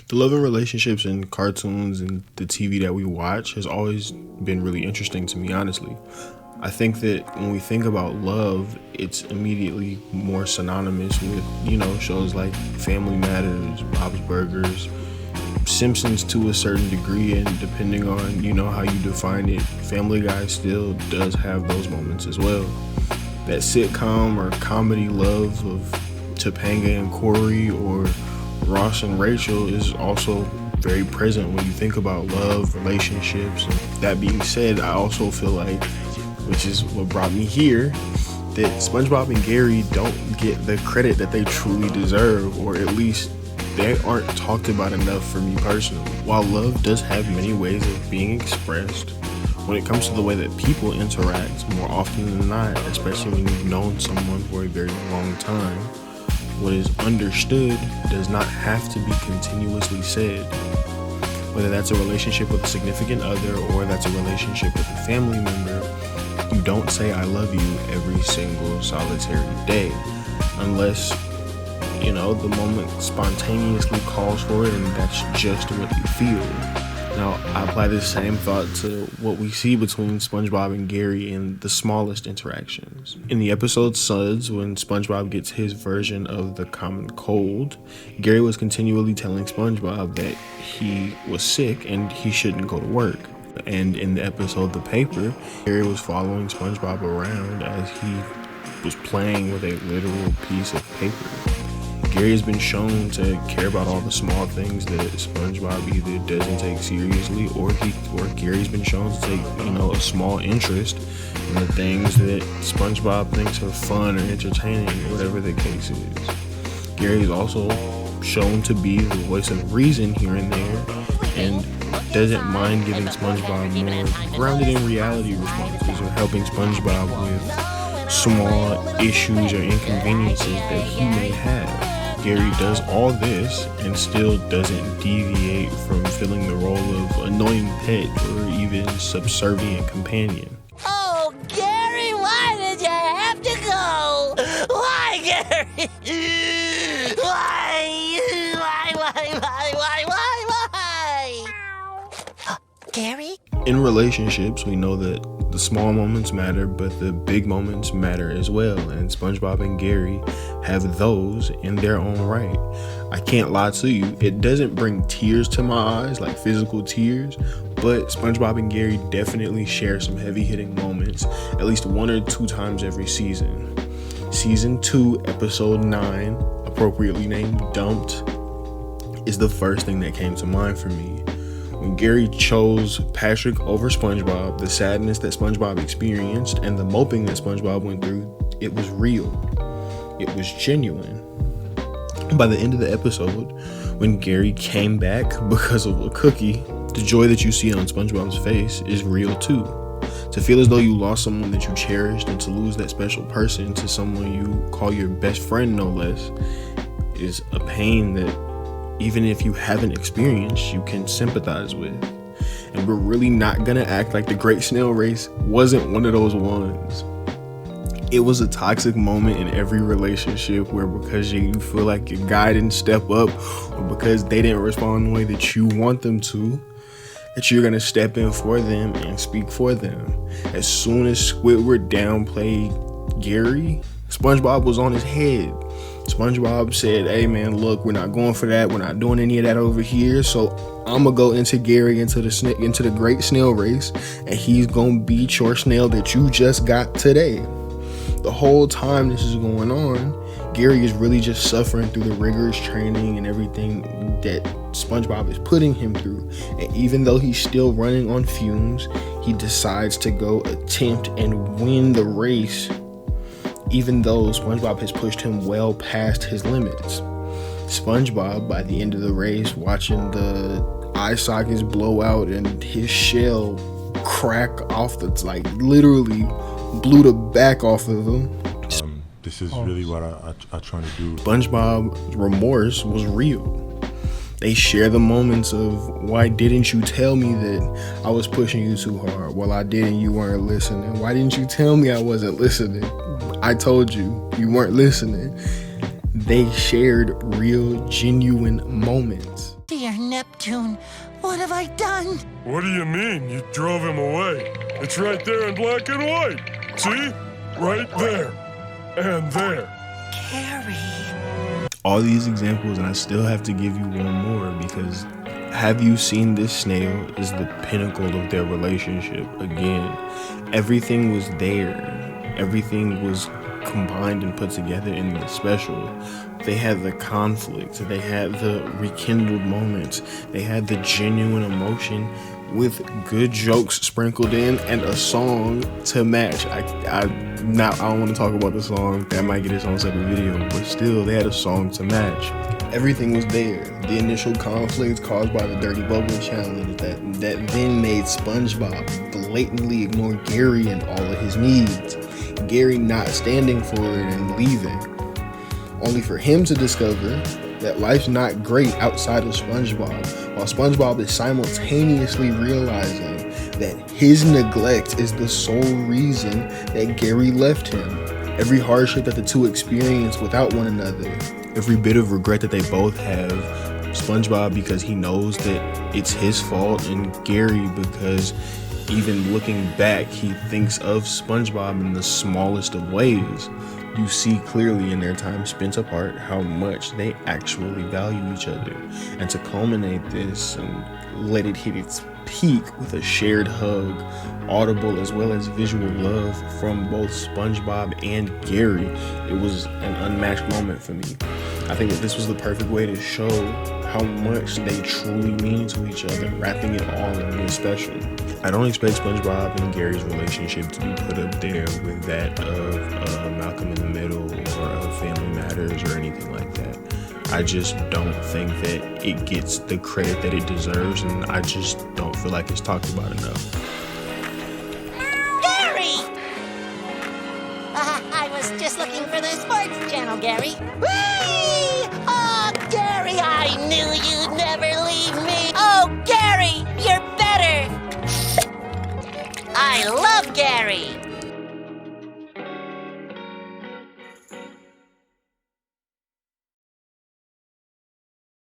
The love and relationships in cartoons and the TV that we watch has always been really interesting to me, honestly. I think that when we think about love, it's immediately more synonymous with, shows like Family Matters, Bob's Burgers, Simpsons to a certain degree, and depending on, how you define it, Family Guy still does have those moments as well. That sitcom or comedy love of Topanga and Corey or Ross and Rachel is also very present when you think about love, relationships. And that being said, I also feel like, which is what brought me here, that SpongeBob and Gary don't get the credit that they truly deserve, or at least they aren't talked about enough for me personally. While love does have many ways of being expressed, when it comes to the way that people interact, more often than not, especially when you've known someone for a very long time, what is understood does not have to be continuously said. Whether that's a relationship with a significant other or that's a relationship with a family member, you don't say I love you every single solitary day unless, the moment spontaneously calls for it and that's just what you feel. Now, I apply this same thought to what we see between SpongeBob and Gary in the smallest interactions. In the episode Suds, when SpongeBob gets his version of the common cold, Gary was continually telling SpongeBob that he was sick and he shouldn't go to work. And in the episode The Paper, Gary was following SpongeBob around as he was playing with a literal piece of paper. Gary has been shown to care about all the small things that SpongeBob either doesn't take seriously or Gary's been shown to take, a small interest in the things that SpongeBob thinks are fun or entertaining, or whatever the case is. Gary is also shown to be the voice of reason here and there and doesn't mind giving SpongeBob more grounded in reality responses or helping SpongeBob with small issues or inconveniences that he may have. Gary does all this and still doesn't deviate from filling the role of annoying pet or even subservient companion. Oh, Gary, why did you have to go? Why, Gary? Why? Gary? In relationships, we know that the small moments matter, but the big moments matter as well, and SpongeBob and Gary have those in their own right. I can't lie to you, it doesn't bring tears to my eyes, like physical tears, but SpongeBob and Gary definitely share some heavy-hitting moments, at least 1 or 2 times every season. Season 2, episode 9, appropriately named Dumped, is the first thing that came to mind for me. When Gary chose Patrick over SpongeBob, the sadness that SpongeBob experienced and the moping that SpongeBob went through, it was real. It was genuine. By the end of the episode, when Gary came back because of a cookie, the joy that you see on SpongeBob's face is real too. To feel as though you lost someone that you cherished and to lose that special person to someone you call your best friend, no less, is a pain that even if you haven't experienced, you can sympathize with. And we're really not gonna act like the Great Snail Race wasn't one of those ones. It was a toxic moment in every relationship where because you feel like your guy didn't step up or because they didn't respond the way that you want them to, that you're gonna step in for them and speak for them. As soon as Squidward downplayed Gary, SpongeBob was on his head. SpongeBob said, hey man, look, we're not going for that. We're not doing any of that over here. So I'm gonna go into Gary into the Great Snail Race, and he's gonna beat your snail that you just got today. The whole time this is going on, Gary is really just suffering through the rigorous training and everything that SpongeBob is putting him through. And even though he's still running on fumes, he decides to go attempt and win the race, even though SpongeBob has pushed him well past his limits. SpongeBob, by the end of the race, watching the eye sockets blow out and his shell crack off literally blew the back off of him. This is really what I try to do. SpongeBob's remorse was real. They share the moments of, why didn't you tell me that I was pushing you too hard? Well, I did and you weren't listening. Why didn't you tell me I wasn't listening? I told you, you weren't listening. They shared real, genuine moments. Dear Neptune, what have I done? What do you mean? You drove him away. It's right there in black and white. See? Right there. And there. Gary. All these examples, and I still have to give you one more, because Have You Seen This Snail is the pinnacle of their relationship. Again, everything was there. Everything was combined and put together in the special. They had the conflict, they had the rekindled moments, they had the genuine emotion with good jokes sprinkled in and a song to match. I don't want to talk about the song, that might get its own separate video, but still they had a song to match. Everything was there. The initial conflict caused by the Dirty Bubble Challenge that then made SpongeBob blatantly ignore Gary and all of his needs. Gary not standing for it and leaving, only for him to discover that life's not great outside of SpongeBob, while SpongeBob is simultaneously realizing that his neglect is the sole reason that Gary left him. Every hardship that the two experience without one another, every bit of regret that they both have, SpongeBob because he knows that it's his fault, and Gary because even looking back, he thinks of SpongeBob in the smallest of ways. You see clearly in their time spent apart how much they actually value each other. And to culminate this and let it hit its peak with a shared hug, audible as well as visual love from both SpongeBob and Gary, it was an unmatched moment for me. I think that this was the perfect way to show how much they truly mean to each other, wrapping it all in this special. I don't expect SpongeBob and Gary's relationship to be put up there with that of Malcolm in the Middle or of Family Matters or anything like that. I just don't think that it gets the credit that it deserves, and I just don't feel like it's talked about enough. Gary! I was just looking for the sports channel, Gary. Whee! Oh, Gary, I knew you'd never leave me. Oh, Gary, you're better. I love Gary.